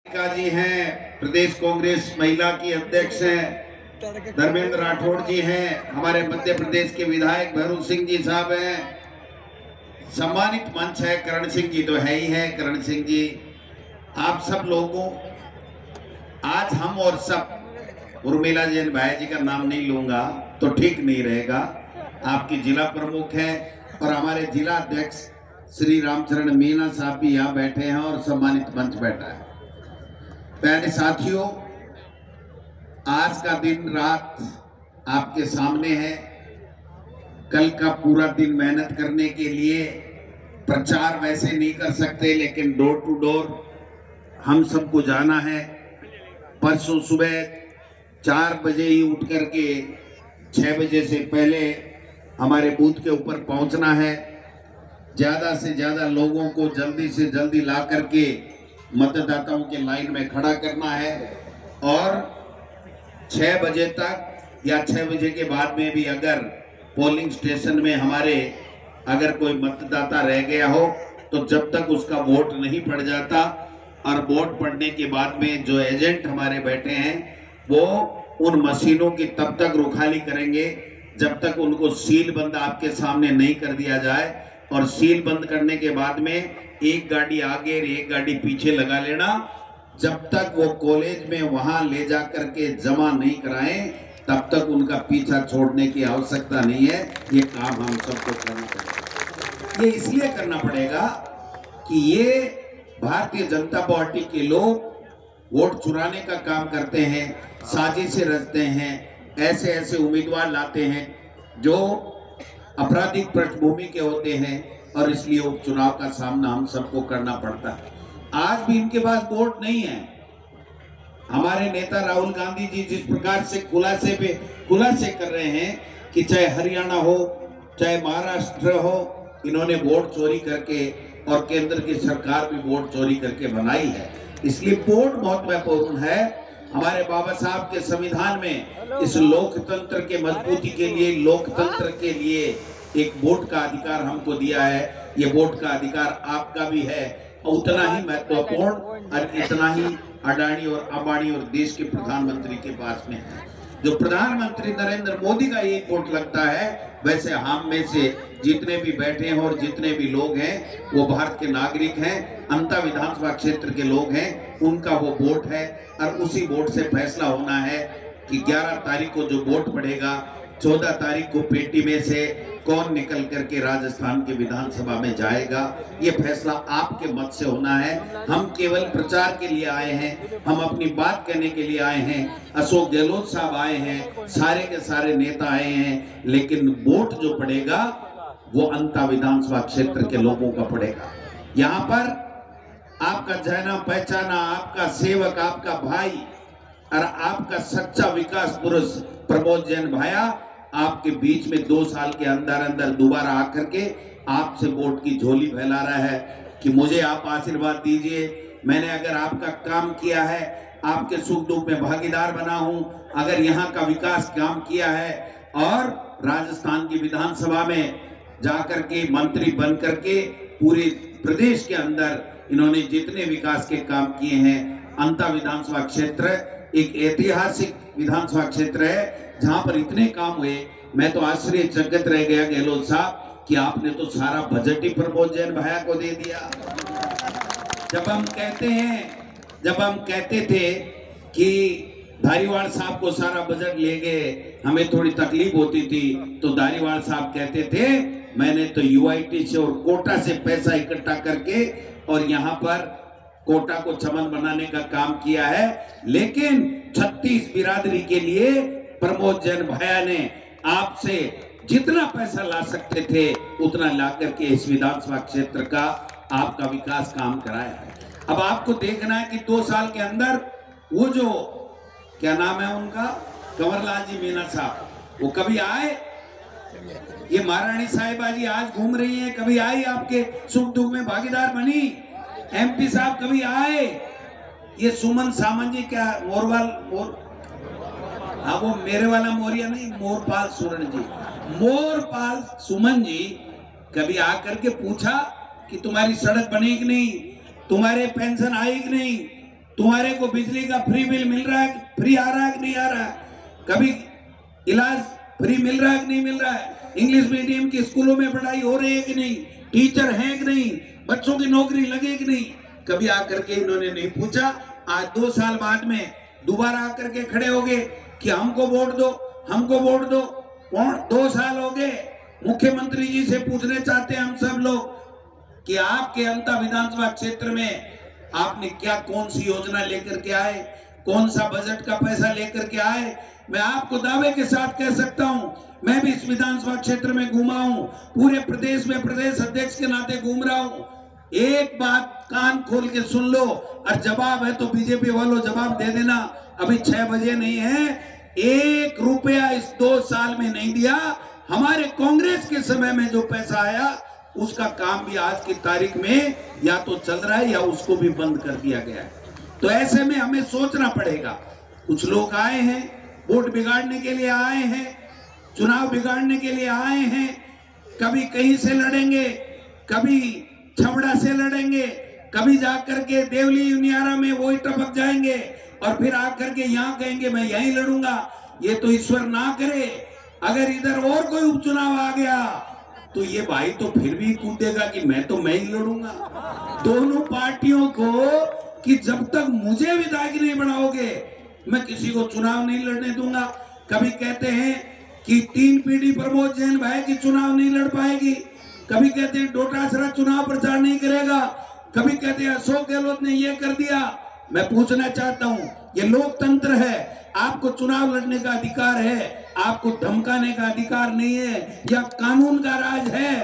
जी हैं, प्रदेश कांग्रेस महिला की अध्यक्ष हैं, धर्मेंद्र राठौड़ जी हैं, हमारे मध्य प्रदेश के विधायक भैरू सिंह जी साहब हैं, सम्मानित मंच है, करण सिंह जी तो है ही है। करण सिंह जी, आप सब लोगों, आज हम और सब, उर्मिला जैन भाई जी का नाम नहीं लूंगा तो ठीक नहीं रहेगा। आपकी जिला प्रमुख है और हमारे जिला अध्यक्ष श्री रामचरण मीना साहब भी यहाँ बैठे हैं और सम्मानित मंच बैठा है। प्यारे साथियों, आज का दिन रात आपके सामने है। कल का पूरा दिन मेहनत करने के लिए प्रचार वैसे नहीं कर सकते, लेकिन डोर टू डोर हम सबको जाना है। परसों सुबह 4 बजे ही उठ करके 6 बजे से पहले हमारे बूथ के ऊपर पहुंचना है। ज्यादा से ज्यादा लोगों को जल्दी से जल्दी ला करके मतदाताओं के लाइन में खड़ा करना है और 6 बजे तक या 6 बजे के बाद में भी अगर पोलिंग स्टेशन में हमारे अगर कोई मतदाता रह गया हो तो जब तक उसका वोट नहीं पड़ जाता, और वोट पड़ने के बाद में जो एजेंट हमारे बैठे हैं वो उन मशीनों की तब तक रुखाली करेंगे जब तक उनको सील बंद आपके सामने नहीं कर दिया जाए। और सील बंद करने के बाद में एक गाड़ी आगे और एक गाड़ी पीछे लगा लेना। जब तक वो कॉलेज में वहां ले जा करके जमा नहीं कराएं तब तक उनका पीछा छोड़ने की आवश्यकता नहीं है। ये काम हम सबको करना पड़ेगा। ये इसलिए करना पड़ेगा कि ये भारतीय जनता पार्टी के लोग वोट चुराने का काम करते हैं, साजिशें रचते हैं, ऐसे ऐसे उम्मीदवार लाते हैं जो आपराधिक पृष्ठभूमि के होते हैं और इसलिए उपचुनाव का सामना हम सबको करना पड़ता है। आज भी इनके पास वोट नहीं है। हमारे नेता राहुल गांधी जी जिस प्रकार से खुलासे कर रहे हैं कि चाहे हरियाणा हो चाहे महाराष्ट्र हो, इन्होंने वोट चोरी करके और केंद्र की सरकार भी वोट चोरी करके बनाई है। इसलिए वोट बहुत महत्वपूर्ण है। हमारे बाबा साहब के संविधान में इस लोकतंत्र के मजबूती के लिए, लोकतंत्र के लिए एक वोट का अधिकार हमको दिया है। ये वोट का अधिकार आपका भी है, उतना ही महत्वपूर्ण और इतना ही अडानी और अंबानी और देश के प्रधानमंत्री के पास में है। जो प्रधानमंत्री नरेंद्र मोदी का एक वोट लगता है, वैसे हम में से जितने भी बैठे हैं और जितने भी लोग हैं वो भारत के नागरिक हैं, अंता विधानसभा क्षेत्र के लोग हैं, उनका वो वोट है। और उसी वोट से फैसला होना है कि 11 तारीख को जो वोट पड़ेगा, 14 तारीख को पेटी में से कौन निकल करके राजस्थान के विधानसभा में जाएगा। ये फैसला आपके मत से होना है। हम केवल प्रचार के लिए आए हैं, हम अपनी बात कहने के लिए आए हैं। अशोक गहलोत साहब आए हैं, सारे के सारे नेता आए हैं, लेकिन वोट जो पड़ेगा वो अंता विधानसभा क्षेत्र के लोगों का पड़ेगा। यहाँ पर आपका जाना पहचाना, आपका सेवक, आपका भाई और आपका सच्चा विकास पुरुष प्रमोद जैन भाया आपके बीच में 2 साल के अंदर अंदर दोबारा आकर के आपसे वोट की झोली फैला रहा है कि मुझे आप आशीर्वाद दीजिए। मैंने अगर आपका काम किया है, आपके सुख दुख में भागीदार बना हूं, अगर यहाँ का विकास काम किया है और राजस्थान की विधानसभा में जाकर के मंत्री बन करके पूरे प्रदेश के अंदर इन्होंने जितने विकास के काम किए हैं, अंता विधानसभा क्षेत्र एक ऐतिहासिक विधानसभा क्षेत्र है जहां पर इतने काम हुए। मैं तो आश्चर्यचकित रह गया गहलोत साहब कि आपने तो सारा बजट ही प्रमोद जैन भाया को दे दिया। जब हम कहते थे कि धारीवाल साहब को सारा बजट ले गए, हमें थोड़ी तकलीफ होती थी, तो धारीवाल साहब कहते थे मैंने तो यूआईटी से और कोटा से पैसा इकट्ठा करके और यहाँ पर कोटा को चमन बनाने का काम किया है। लेकिन 36 बिरादरी के लिए प्रमोद जैन भाया ने आपसे जितना पैसा ला सकते थे उतना ला करके इस विधानसभा क्षेत्र का आपका विकास काम कराया है। अब आपको देखना है कि 2 साल के अंदर वो जो क्या नाम है उनका, कंवरलाल जी मीना साहब, वो कभी आए? ये महारानी साहिबा जी आज घूम रही हैं, कभी आई आपके सुख दुख में भागीदार बनी? एमपी साहब कभी आए? ये सुमन सामंत जी क्या हाँ वो मेरे वाला मोरिया नहीं, मोरपाल सुमन जी, मोरपाल सुमन जी कभी आकर के पूछा कि तुम्हारी सड़क बनी कि नहीं, तुम्हारे पेंशन आई कि नहीं? तुम्हारे को बिजली का फ्री बिल मिल रहा है, फ्री आ रहा है कि नहीं आ रहा है? कभी इलाज फ्री मिल रहा है कि नहीं मिल रहा है? इंग्लिश मीडियम के स्कूलों में पढ़ाई हो रही है कि नहीं? टीचर हैं कि नहीं? बच्चों की नौकरी लगे कि नहीं? कभी आकर के इन्होंने नहीं पूछा। आज 2 साल बाद में दोबारा आकर के खड़े हो गए कि हमको वोट दो, हमको वोट दो। 2 साल हो गए। मुख्यमंत्री जी से पूछने चाहते हैं हम सब लोग कि आपके अंता विधानसभा क्षेत्र में आपने क्या, कौन सी योजना लेकर के आए, कौन सा बजट का पैसा लेकर के आए? मैं आपको दावे के साथ कह सकता हूं, मैं भी इस विधानसभा क्षेत्र में घूमा हूं, पूरे प्रदेश में प्रदेश अध्यक्ष के नाते घूम रहा हूं। एक बात कान खोल के सुन लो, और जवाब है तो बीजेपी वालों जवाब दे देना। अभी 6 बजे नहीं है, 1 रुपया इस 2 साल में नहीं दिया। हमारे कांग्रेस के समय में जो पैसा आया उसका काम भी आज की तारीख में या तो चल रहा है या उसको भी बंद कर दिया गया है। तो ऐसे में हमें सोचना पड़ेगा। कुछ लोग आए हैं, वोट बिगाड़ने के लिए आए हैं, चुनाव बिगाड़ने के लिए आए हैं। कभी कहीं से लड़ेंगे, कभी छबड़ा से लड़ेंगे, कभी जाकर के देवली उनियारा में वही टपक जाएंगे और फिर आकर के यहाँ कहेंगे मैं यहीं लड़ूंगा। ये तो ईश्वर ना करे, अगर इधर और कोई उपचुनाव आ गया तो ये भाई तो फिर भी कूदेगा कि मैं ही लड़ूंगा। दोनों पार्टियों को कि जब तक मुझे विधायक नहीं बनाओगे मैं किसी को चुनाव नहीं लड़ने दूंगा। कभी कहते हैं कि 3 पीढ़ी प्रमोद जैन भाई की चुनाव नहीं लड़ पाएगी, कभी कहते हैं डोटासरा चुनाव प्रचार नहीं करेगा, कभी कहते हैं अशोक गहलोत ने ये कर दिया। मैं पूछना चाहता हूं, ये लोकतंत्र है, आपको चुनाव लड़ने का अधिकार है, आपको धमकाने का अधिकार नहीं है। यह कानून का राज है,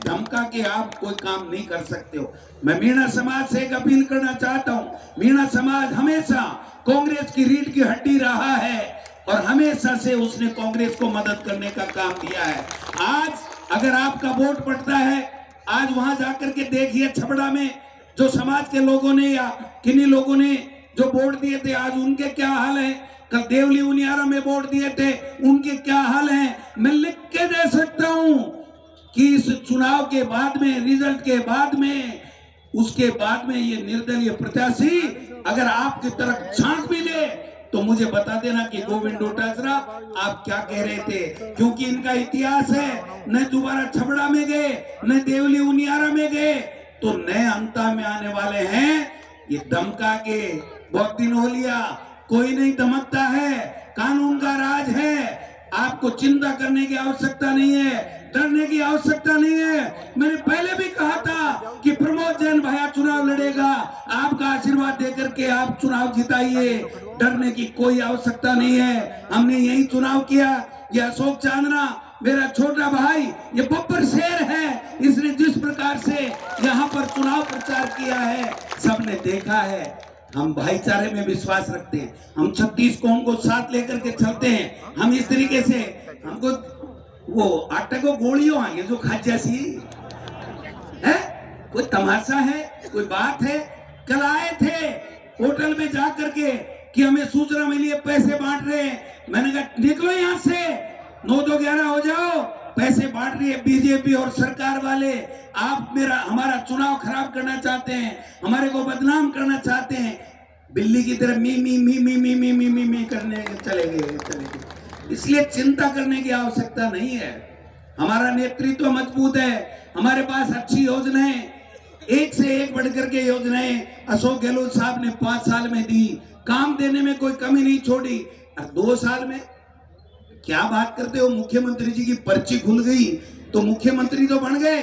धमका के आप कोई काम नहीं कर सकते हो। मैं मीणा समाज से एक अपील करना चाहता हूं। मीणा समाज हमेशा कांग्रेस की रीढ़ की हड्डी रहा है और हमेशा से उसने कांग्रेस को मदद करने का काम किया है। आज अगर आपका वोट पड़ता है, आज वहां जाकर के देखिए छबड़ा में जो समाज के लोगों ने या किन्हीं लोगों ने जो वोट दिए थे, आज उनके क्या हाल है। कल देवली उनियारा में वोट दिए थे, उनके क्या हाल हैं। मैं लिख के दे सकता हूं कि इस चुनाव के बाद में, रिजल्ट के बाद में, उसके बाद में ये निर्दलीय प्रत्याशी अगर आपकी तरफ झांक भी ले तो मुझे बता देना कि गोविंद डोटासरा आप क्या कह रहे थे, क्योंकि इनका इतिहास है। न दोबारा छबड़ा में गए, न देवली उनियारा में गए, तो नए अंता में आने वाले हैं। ये धमका के बहुत दिन हो लिया, कोई नहीं धमकता है, कानून का राज है। आपको चिंता करने की आवश्यकता नहीं है, डरने की आवश्यकता नहीं है। मैंने पहले भी कहा था कि प्रमोद जैन भैया चुनाव लड़ेगा, आपका आशीर्वाद देकर के आप चुनाव जिताइए, डरने की कोई आवश्यकता नहीं है। हमने यही चुनाव किया। ये अशोक चांदना मेरा छोटा भाई, ये बब्बर शेर है, इसने जिस प्रकार से यहाँ पर चुनाव प्रचार किया है सबने देखा है। हम भाईचारे में विश्वास रखते हैं, हम 36 कौम को साथ लेकर के चलते हैं। हम इस तरीके से, हमको वो आटे को गोलियों आगे जो खाजा सी है, कोई तमाशा है, कोई बात है। कल आए थे होटल में जा करके कि हमें सूचना मिली है पैसे बांट रहे हैं। मैंने कहा निकलो यहाँ से, 9-2-11 हो जाओ, पैसे बांट रही है बीजेपी और सरकार वाले। आप हमारा चुनाव खराब करना चाहते हैं, हमारे को बदनाम करना चाहते हैं। बिल्ली की तरह मी मी मी मी मी मी मी मी मी करने चले गए। इसलिए चिंता करने की आवश्यकता नहीं है। हमारा नेतृत्व मजबूत है, हमारे पास अच्छी योजनाएं, एक से एक बढ़कर के योजनाएं अशोक गहलोत साहब ने 5 साल में दी, काम देने में कोई कमी नहीं छोड़ी। और 2 साल में क्या बात करते हो, मुख्यमंत्री जी की पर्ची खुल गई तो मुख्यमंत्री तो बन गए,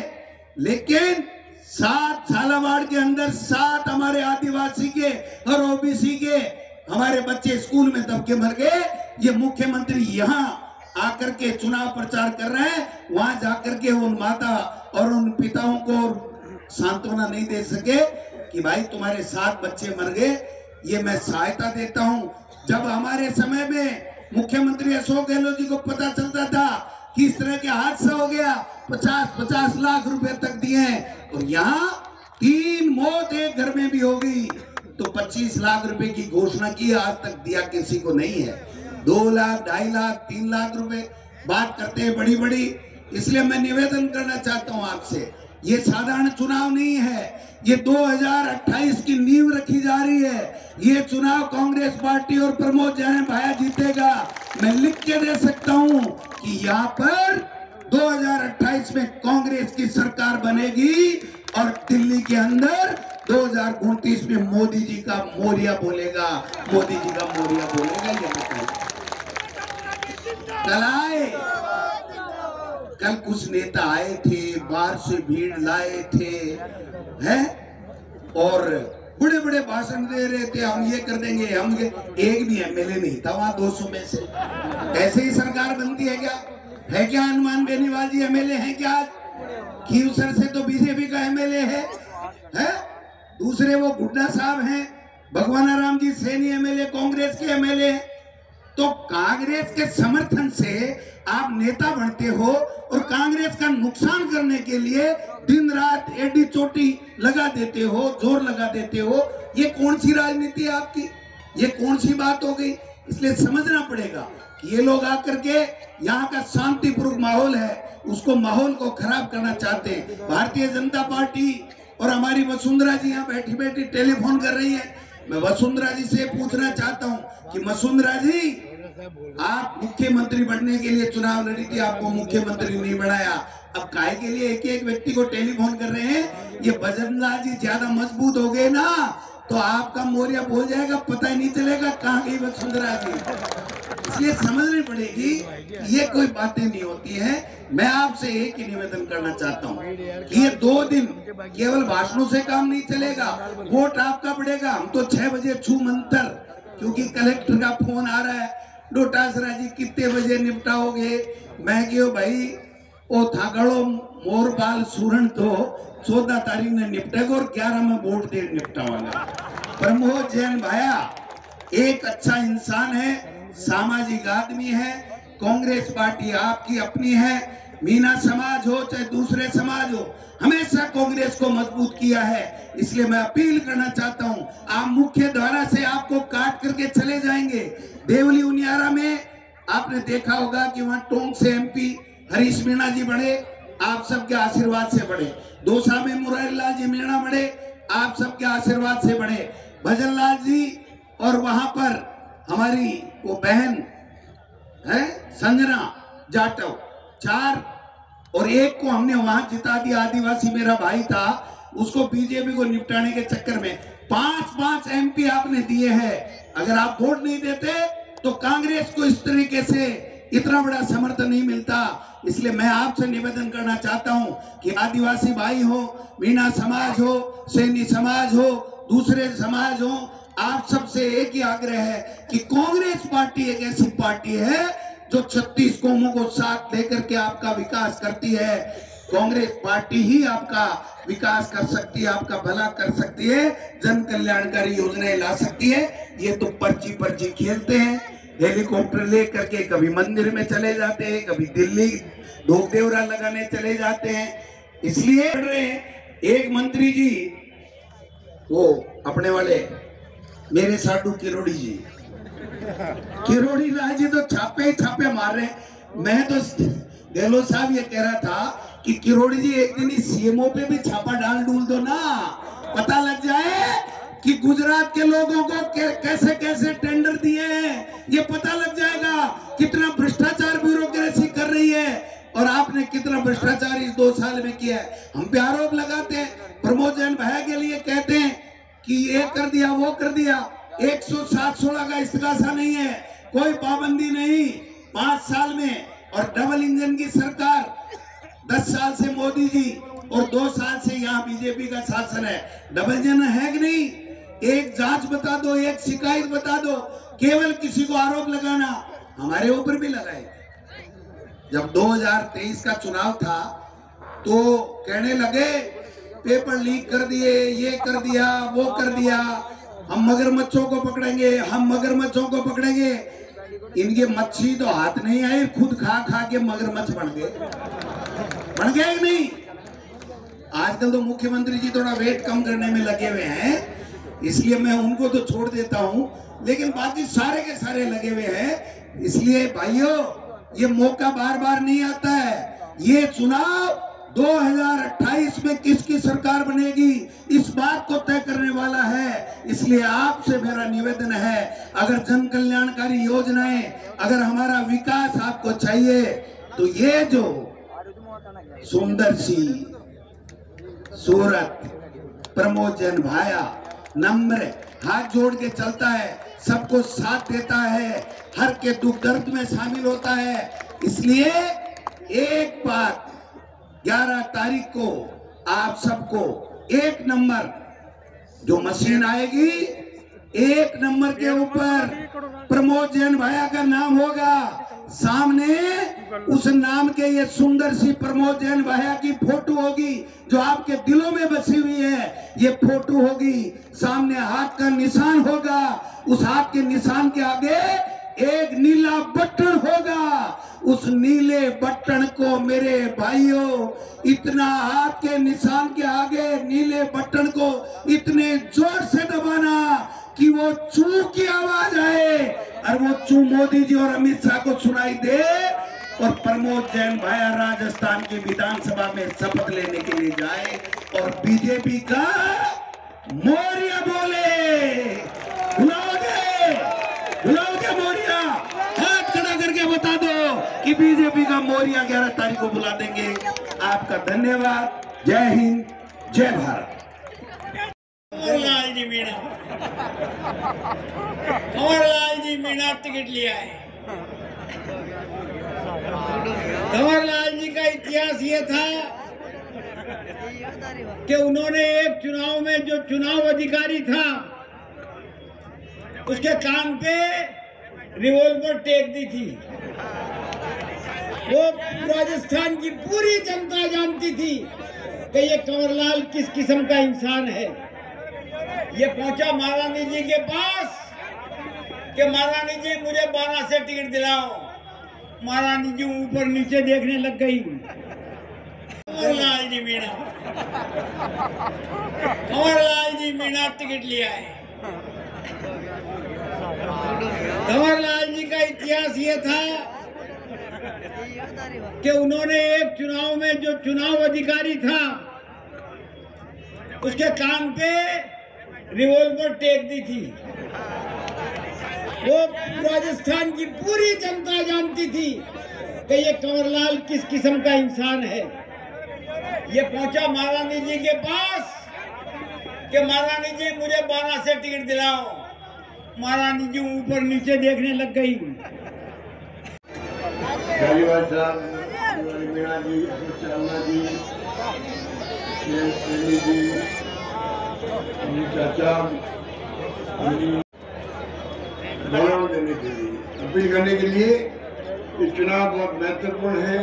लेकिन 7 झालावाड़ के अंदर 7 हमारे आदिवासी के और ओबीसी के हमारे बच्चे स्कूल में दब के मर गए। ये मुख्यमंत्री यहाँ आकर के चुनाव प्रचार कर रहे हैं, वहां जाकर के उन माता और उन पिताओं को सांत्वना नहीं दे सके कि भाई तुम्हारे 7 बच्चे मर गए, ये मैं सहायता देता हूं। जब हमारे समय में मुख्यमंत्री अशोक गहलोत जी को पता चलता था कि इस तरह के हादसा हो गया, 50-50 लाख रुपए तक दिए, और यहाँ 3 मौत एक घर में भी हो गई तो 25 लाख रुपए की घोषणा की, आज तक दिया किसी को नहीं है। 2 लाख, 2.5 लाख, 3 लाख रुपए बात करते हैं बड़ी बड़ी। इसलिए मैं निवेदन करना चाहता हूं आपसे, ये साधारण चुनाव नहीं है, ये 2028 की नींव रखी जा रही है। ये चुनाव कांग्रेस पार्टी और प्रमोद जैन भाया जीतेगा। मैं लिख के दे सकता हूं कि यहाँ पर 2028 में कांग्रेस की सरकार बनेगी और दिल्ली के अंदर 2029 में मोदी जी का मोरिया बोलेगा, मोदी जी का मोरिया बोलेगा। ये कल आए, कल कुछ नेता आए थे, बाहर से भीड़ लाए थे, हैं, और बड़े बड़े भाषण दे रहे थे, हम ये कर देंगे, हम ये। एक भी एमएलए नहीं था वहां 200 में से। ऐसे ही सरकार बनती है क्या? है क्या हनुमान बेनीवाल जी एमएलए हैं क्या? खीवसर से तो बीजेपी का एमएलए है? दूसरे वो गुड्डा साहब हैं, भगवाना राम जी सैनी एमएलए कांग्रेस के एमएलए हैं। तो कांग्रेस के समर्थन से आप नेता बनते हो और कांग्रेस का नुकसान करने के लिए दिन रात एडी चोटी लगा देते हो, जोर लगा देते हो। ये कौन सी राजनीति है आपकी? ये कौन सी बात हो गई? इसलिए समझना पड़ेगा कि ये लोग आकर के यहाँ का शांतिपूर्वक माहौल है, उसको माहौल को खराब करना चाहते हैं। भारतीय जनता पार्टी और हमारी वसुंधरा जी यहाँ बैठी बैठी टेलीफोन कर रही है। मैं वसुंधरा जी से पूछना चाहता हूँ कि वसुंधरा जी, आप मुख्यमंत्री बनने के लिए चुनाव लड़ी थी, आपको मुख्यमंत्री नहीं बनाया, अब काहे के लिए एक एक व्यक्ति को टेलीफोन कर रहे हैं? ये भजनलाल जी ज्यादा मजबूत हो गए ना तो आपका मोरिया बोल जाएगा, पता ही नहीं चलेगा कहाँ गई वसुंधरा जी। इसलिए समझनी पड़ेगी ये कोई बातें नहीं होती है। मैं आपसे एक ही निवेदन करना चाहता हूँ कि ये 2 दिन केवल भाषणों से काम नहीं चलेगा, वोट आपका पड़ेगा। हम तो 6 बजे छू मंतर, क्योंकि कलेक्टर का फोन आ रहा है, डोटासरा जी कितने बजे निपटाओगे? मैं क्यों भाई, ओ थागड़ो मोरबाल सूरन तो 14 तारीख ने निपटेगा और 11 में वोट दे निपटावागा। प्रमोद जैन भाया एक अच्छा इंसान है, सामाजिक आदमी है। कांग्रेस पार्टी आपकी अपनी है, मीना समाज हो चाहे दूसरे समाज हो, हमेशा कांग्रेस को मजबूत किया है। इसलिए मैं अपील करना चाहता हूं, आप मुख्य द्वारा से आपको काट करके चले जाएंगे। देवली उनियारा में आपने देखा होगा कि वहां टोंक से एमपी हरीश मीणा जी बढ़े, आप सबके आशीर्वाद से बढ़े। दौसा में मुरारीलाल जी मीणा बढ़े, आप सबके आशीर्वाद से बढ़े। भजनलाल जी और वहां पर हमारी वो बहन है संजना जाटव, 4 और 1 को हमने वहां जिता दिया। आदिवासी मेरा भाई था, उसको बीजेपी को निपटाने के चक्कर में 5-5 एमपी आपने दिए हैं। अगर आप वोट नहीं देते तो कांग्रेस को इस तरीके से इतना बड़ा समर्थन नहीं मिलता। इसलिए मैं आपसे निवेदन करना चाहता हूं कि आदिवासी भाई हो, मीणा समाज हो, सैनी समाज हो, दूसरे समाज हो, आप सबसे एक ही आग्रह है कि कांग्रेस पार्टी एक ऐसी पार्टी है जो 36 कौमों को साथ लेकर के आपका विकास करती है। कांग्रेस पार्टी ही आपका विकास कर सकती है, आपका भला कर सकती है, जन कल्याणकारी योजनाएं ला सकती है। ये तो पर्ची खेलते हैं, हेलीकॉप्टर लेकर के कभी मंदिर में चले जाते हैं, कभी दिल्ली धूप देवरा लगाने चले जाते हैं। इसलिए एक मंत्री जी, वो अपने वाले मेरे साधु किरोड़ी जी, किरोड़ी लाल जी तो छापे मार रहे हैं। मैं तो गहलोत साहब ये कह रहा था कि किरोड़ी जी एक दिन सीएमओ पे भी छापा डूल दो ना, पता लग जाए कि गुजरात के लोगों को कैसे कैसे टेंडर दिए हैं। ये पता लग जाएगा कितना भ्रष्टाचार ब्यूरोक्रेसी कर रही है और आपने कितना भ्रष्टाचार इस 2 साल में किया है। हम पे आरोप लगाते हैं, प्रमोद जैन भाया के लिए कहते हैं कि ये कर दिया वो कर दिया। 107-16 का इस्तेगासा नहीं है, कोई पाबंदी नहीं। 5 साल में और डबल इंजन की सरकार, 10 साल से मोदी जी और 2 साल से यहाँ बीजेपी का शासन है। डबल इंजन है कि नहीं? एक जांच बता दो, एक शिकायत बता दो। केवल किसी को आरोप लगाना, हमारे ऊपर भी लगाए। जब 2023 का चुनाव था तो कहने लगे पेपर लीक कर दिए, ये कर दिया, वो कर दिया, हम मगरमच्छों को पकड़ेंगे, हम मगरमच्छों को पकड़ेंगे। इनके मच्छी तो हाथ नहीं आई, खुद खा खा के मगरमच्छ बन गए कि नहीं? आजकल तो मुख्यमंत्री जी थोड़ा वेट कम करने में लगे हुए हैं, इसलिए मैं उनको तो छोड़ देता हूं, लेकिन बाकी सारे के सारे लगे हुए हैं। इसलिए भाइयों, ये मौका बार बार नहीं आता है। ये चुनाव 2028 में किसकी सरकार बनेगी इस बात को तय करने वाला है। इसलिए आपसे मेरा निवेदन है, अगर जन कल्याणकारी योजनाएं, अगर हमारा विकास आपको चाहिए तो ये जो सुंदर सी सूरत प्रमोद जैन भाया नम्र हाथ जोड़ के चलता है, सबको साथ देता है, हर के दुख दर्द में शामिल होता है। इसलिए एक बात, 11 तारीख को आप सबको 1 नंबर जो मशीन आएगी, 1 नंबर के ऊपर प्रमोद जैन भाया का नाम होगा, सामने उस नाम के ये सुंदर सी प्रमोद जैन भाया की फोटो होगी जो आपके दिलों में बसी हुई है। ये फोटो होगी, सामने हाथ का निशान होगा, उस हाथ के निशान के आगे एक नीला बटन होगा। उस नीले बटन को मेरे भाइयों, इतना हाथ के निशान के आगे नीले बटन को इतने जोर से दबाना कि वो चू की आवाज आए और वो चू मोदी जी और अमित शाह को सुनाई दे और प्रमोद जैन भाया राजस्थान की विधानसभा में शपथ लेने के लिए जाए और बीजेपी का मोरिया बोले। बुलाओगे मोरिया? हाथ खड़ा करके बता दो कि बीजेपी का मोरिया 11 तारीख को बुला देंगे। आपका धन्यवाद। जय हिंद, जय भारत। कंवरलाल जी मीणा, कंवरलाल जी मीणा टिकट लिया है। कंवरलाल जी का इतिहास ये था कि उन्होंने एक चुनाव में जो चुनाव अधिकारी था उसके कान पे रिवॉल्वर टेक दी थी। वो राजस्थान की पूरी जनता जानती थी कि ये कंवरलाल किस किस्म का इंसान है। ये पहुंचा महारानी जी के पास कि महारानी जी मुझे 12 से टिकट दिलाओ। महारानी जी ऊपर नीचे देखने लग गई। कंवरलाल जी मीणा, कंवरलाल जी मीणा टिकट लिया है। कंवरलाल जी का इतिहास ये था कि उन्होंने एक चुनाव में जो चुनाव अधिकारी था उसके कान पे रिवॉल्वर टेक दी थी। वो राजस्थान की पूरी जनता जानती थी कि ये कंवरलाल किस किस्म का इंसान है। ये पहुंचा महारानी जी के पास कि महारानी जी मुझे 12 से टिकट दिलाओ। महारानी जी ऊपर नीचे देखने लग गई। मीणा जी, चावला जी, जी, चाचा देने के लिए, अपील करने के लिए कि चुनाव बहुत महत्वपूर्ण है।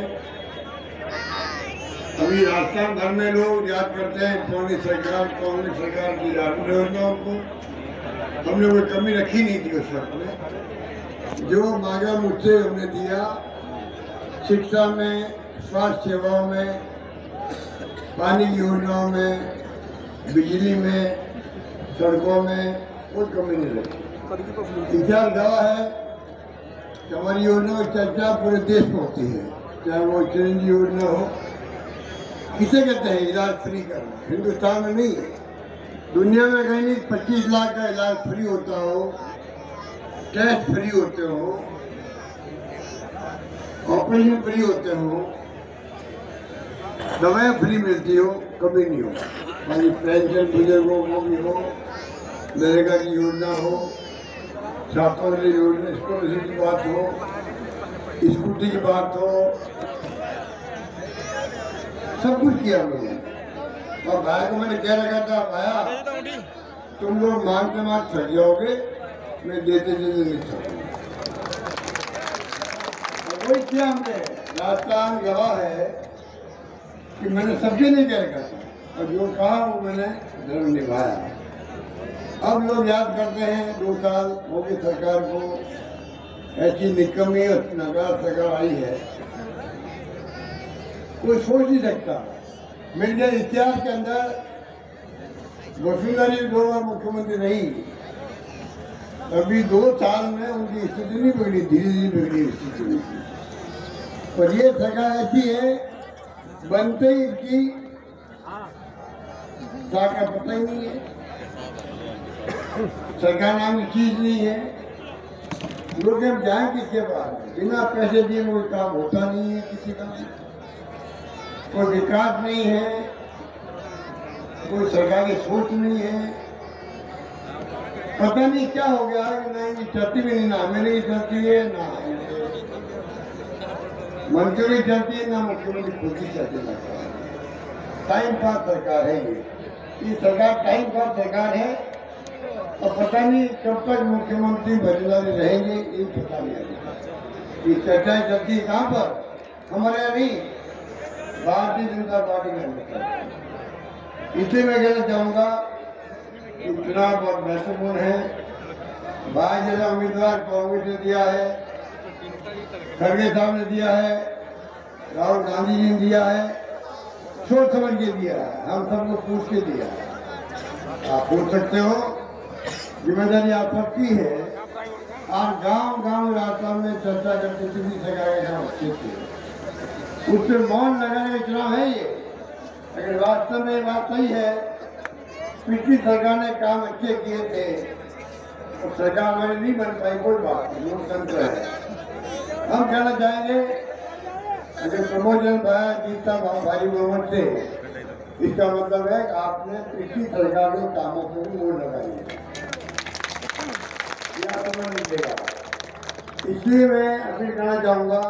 अभी राजस्थान भर में लोग याद करते हैं कांग्रेस सरकार की योजनाओं को। हमने कोई कमी रखी नहीं थी उस वक्त में। जो मांगा मुझसे हमने दिया, शिक्षा में, स्वास्थ्य सेवाओं में, पानी की योजनाओं में, बिजली में, सड़कों में कोई कमी नहीं रखी। इतिहास गवाह है कि हमारी योजनाओं की चर्चा पूरे देश में होती है, चाहे वो चिरंजीवी योजना हो। किसे कहते हैं इलाज फ्री करना? हिंदुस्तान में नहीं, दुनिया में कहीं नहीं 25 लाख का इलाज फ्री होता हो, टेस्ट फ्री होते हो, ऑपरेशन फ्री होते हो, दवाएं फ्री मिलती हो, कभी नहीं हो। हमारी पेंशन बुजुर्गों को भी हो, नरेगा की योजना हो, छात्रवृत्ति योजना, स्कॉलरशिप की बात हो, स्कूटी की बात हो, सब कुछ किया लोगों ने। और भाई को मैंने कह रखा था, भाया तुम लोग मांगते मांग थक जाओगे, मैं देते देते नहीं थकूंगा। वही किया हमने। राजस्थान गवाह है कि मैंने सबके नहीं कह रखा था, और जो कहा वो मैंने धर्म निभाया। अब लोग याद करते हैं 2 साल मोदी सरकार को, ऐसी निकम्मी और नकार सरकार आई है, कोई सोच नहीं सकता। मेरे इतिहास के अंदर वसुंधरा जी 2 बार मुख्यमंत्री रही, अभी 2 साल में उनकी स्थिति नहीं बिगड़ी, धीरे धीरे बिगड़ी स्थिति। पर ये सरकार ऐसी है बनते ही इसकी ताकत पता ही नहीं है, सरकार नाम की चीज नहीं है। लोग हम जाए किसके पास, बिना पैसे दिए कोई काम होता नहीं है, किसी का कोई विकास नहीं है, कोई सरकारी सोच नहीं है। पता नहीं क्या हो गया है कि नहीं चलती भी नहीं, ना हमें नहीं चलती है, ना मंत्री चलती है, ना मुख्यमंत्री खुद ही चलती लगता है। टाइम पास सरकार है ये सरकार टाइम पास सरकार है। और पता नहीं कब तक मुख्यमंत्री बदलाव रहेंगे, ये पता नहीं। ये चर्चाएं चलती है कहाँ पर, हमारे यहाँ नहीं, भारतीय जनता पार्टी में। इसलिए मैं कहना चाहूँगा कि चुनाव बहुत महत्वपूर्ण है। भाई जैसा उम्मीदवार कांग्रेस ने दिया है, खड़गे साहब ने दिया है, राहुल गांधी जी ने दिया है, सोच समझ के दिया है, हम सबको पूछ के दिया है। आप पूछ सकते हो, जिम्मेदारी आप सबकी है। आज गांव राजस्थान में चर्चा करते किसी सरकार के अच्छे थे, उससे मौन लगाने का चुनाव है ये। अगर वास्तव में बात सही है, पिछली सरकार ने काम अच्छे किए थे और सरकार हमारी नहीं बन पाई, कोई बात नहीं, लोकतंत्र है। हम कहना चाहेंगे अगर प्रमोशन पाया जीता भारी बहुमत से, इसका मतलब है कि आपने पिछली सरकार के कामों को भी मोड़ लगाई है, यह समझ लीजिएगा। इसलिए मैं अपील करना चाहूँगा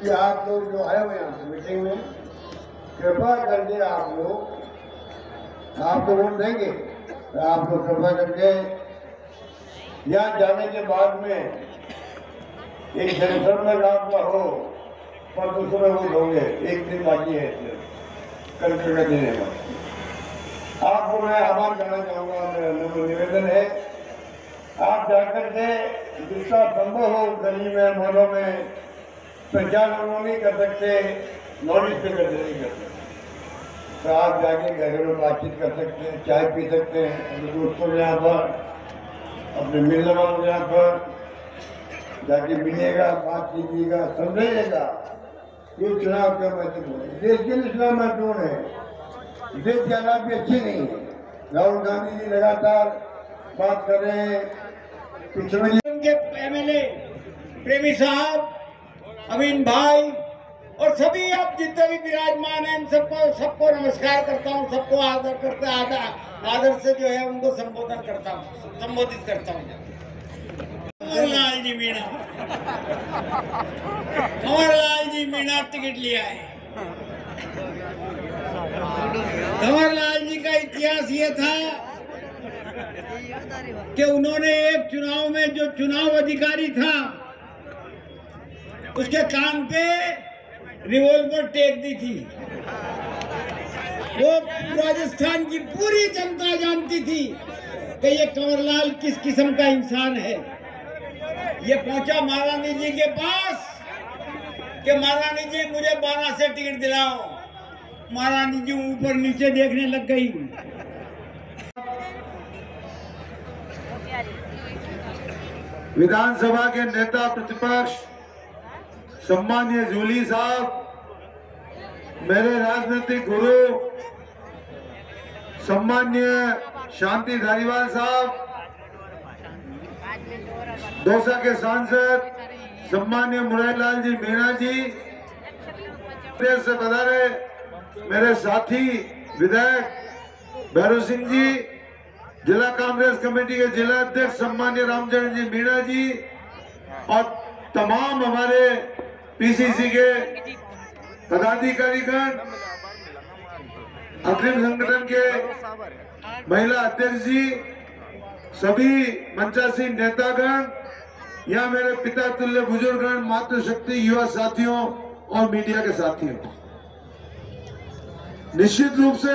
कि आप लोग जो आए हुए यहाँ मीटिंग में, कृपा करके आप लोग वोट देंगे, आप लोग कृपा करके यहाँ जाने के बाद में एक जनसंपर्क आपका हो, पर दूसरे वोट होंगे, एक दिन बाकी है कल का दिन है। आपको मैं आह्वान करना चाहूँगा, मेरा निवेदन है आप जाकर के जितना संभव हो गली में मोहल्लों में प्रचार नहीं कर सकते, नॉलेज पे कर नहीं कर सकते, तो आप जाके घरेलू बातचीत कर सकते हैं, चाय पी सकते हैं अपने दोस्तों के यहाँ पर, अपने मिलने वालों के यहाँ पर जाके मिलेगा, बात कीजिएगा, समझिएगा ये चुनाव क्या महत्वपूर्ण है, देश के लिए चुनाव महत्वपूर्ण है। देश के हालात भी अच्छे नहीं है। राहुल गांधी जी लगातार बात कर रहे हैं, पिछड़े उनके एमएलए प्रेमी साहब, अमीन भाई और सभी आप जितने भी विराजमान हैं, सबको नमस्कार करता हूँ, सबको आदर से जो है उनको संबोधित करता हूँ। कंवरलाल जी मीणा टिकट लिया है। कंवरलाल जी का इतिहास ये था कि उन्होंने एक चुनाव में जो चुनाव अधिकारी था उसके कान पे रिवॉल्वर टेक दी थी। वो राजस्थान की पूरी जनता जानती थी कि ये कंवरलाल किस किस्म का इंसान है। ये पहुंचा महारानी जी के पास कि महारानी जी मुझे 12 से टिकट दिलाओ। महारानी जी ऊपर नीचे देखने लग गई। विधानसभा के नेता प्रतिपक्ष सम्मानीय जूली साहब, मेरे राजनीतिक गुरु सम्मानीय शांति धारीवाल साहब, दौसा के सांसद सम्मानीय मुरारीलाल जी मीणा जी, देश से पधारे मेरे साथी विधायक भैरव सिंह जी, जिला कांग्रेस कमेटी के जिला अध्यक्ष सम्मानीय रामचरण जी मीणा जी और तमाम हमारे पीसीसी के पदाधिकारीगण, अग्रिम संगठन के महिला अध्यक्ष जी, सभी मंचासीन नेतागण, यहाँ मेरे पिता तुल्य बुजुर्गगण, मातृशक्ति युवा साथियों और मीडिया के साथियों, निश्चित रूप से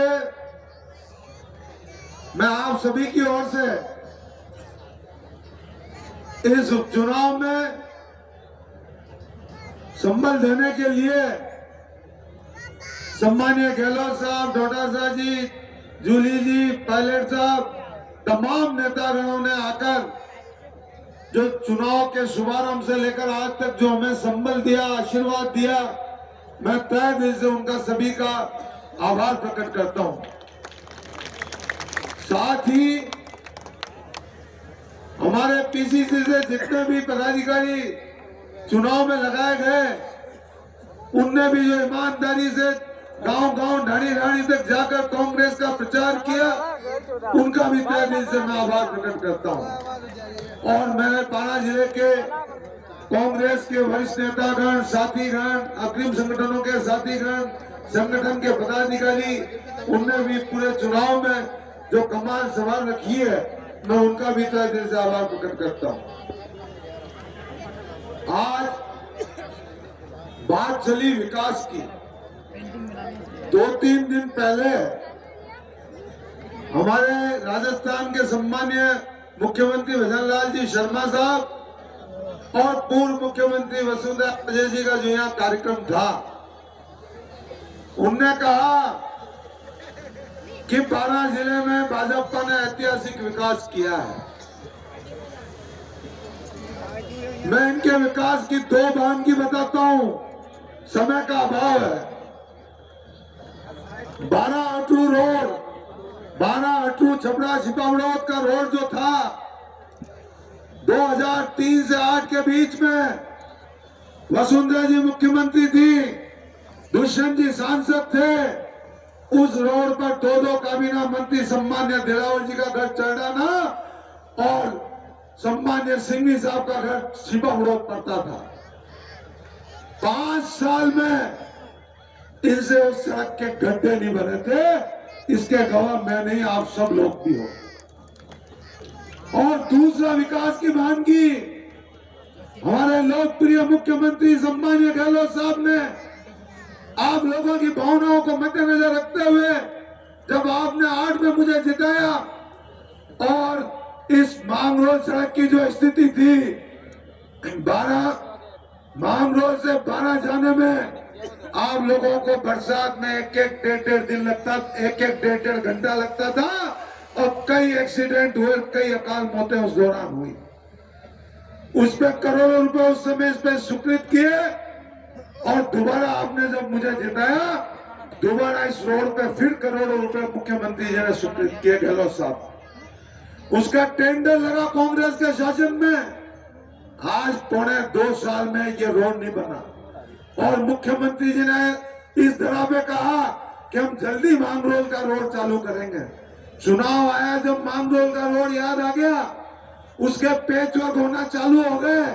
मैं आप सभी की ओर से इस उपचुनाव में संबल देने के लिए सम्मानीय गहलोत साहब, डोटासरा जी, जूली जी, पायलट साहब, तमाम नेतागणों ने आकर जो चुनाव के शुभारंभ से लेकर आज तक जो हमें संबल दिया, आशीर्वाद दिया, मैं तहे दिल से उनका सभी का आभार प्रकट करता हूं। साथ ही हमारे पीसीसी से जितने भी पदाधिकारी चुनाव में लगाए गए, उनने भी जो ईमानदारी से गांव-गांव, ढाणी-ढाणी तक जाकर कांग्रेस का प्रचार किया, उनका भी तहे दिल से मैं आभार प्रकट करता हूं। और मैं बारां जिले के कांग्रेस के वरिष्ठ नेतागण, साथीगण, अग्रिम संगठनों के साथीगण, संगठन के पदाधिकारी, उनने भी पूरे चुनाव में जो कमान संभाल रखी है, मैं उनका भी तहे दिल से आभार प्रकट करता हूं। आज बात चली विकास की। 2-3 दिन पहले हमारे राजस्थान के सम्मानीय मुख्यमंत्री भजन लाल जी शर्मा साहब और पूर्व मुख्यमंत्री वसुंधरा राजे जी का जो यहाँ कार्यक्रम था, उनने कहा कि बारां जिले में भाजपा ने ऐतिहासिक विकास किया है। मैं इनके विकास की 2 बानगी बताता हूं, समय का अभाव है। 12 अटरू रोड, 12 अटरू छपरा छिपावड़ौद का रोड जो था, 2003 से 8 के बीच में वसुंधरा जी मुख्यमंत्री थी, दुष्यंत जी सांसद थे। उस रोड पर 2-2 काबीना मंत्री सम्मान्य दिलावर जी का घर चढ़ाना और सम्मान्य सिंघवी साहब का घर छिपावड़ौद पड़ता था। 5 साल में इनसे उस सड़क के गड्ढे नहीं बने थे। इसके गवाह मैं नहीं, आप सब लोग भी हो। और दूसरा विकास की वानगी, हमारे लोकप्रिय मुख्यमंत्री सम्मानीय गहलोत साहब ने आप लोगों की भावनाओं को मद्देनजर रखते हुए, जब आपने 8 में मुझे जिताया और इस मांगरोल सड़क की जो स्थिति थी, 12 मांगरोल से 12 जाने में आप लोगों को बरसात में 1-1, 1.5 दिन लगता, 1-1, 1.5 घंटा लगता था और कई एक्सीडेंट हुए, कई अकाल मौतें उस दौरान हुई। उस पर करोड़ों रुपए उस समय इस पे स्वीकृत किए और दोबारा आपने जब मुझे जिताया, दोबारा इस रोड पे फिर करोड़ों रुपए मुख्यमंत्री जी ने स्वीकृत किए, गहलोत साहब। उसका टेंडर लगा कांग्रेस के शासन में। आज 2.25 साल में ये रोड नहीं बना और मुख्यमंत्री जी ने इस तरह पे कहा कि हम जल्दी मांगरोल का रोड चालू करेंगे। चुनाव आया, जब मांगरोल का रोड याद आ गया, उसके पेचवर्क होना चालू हो गए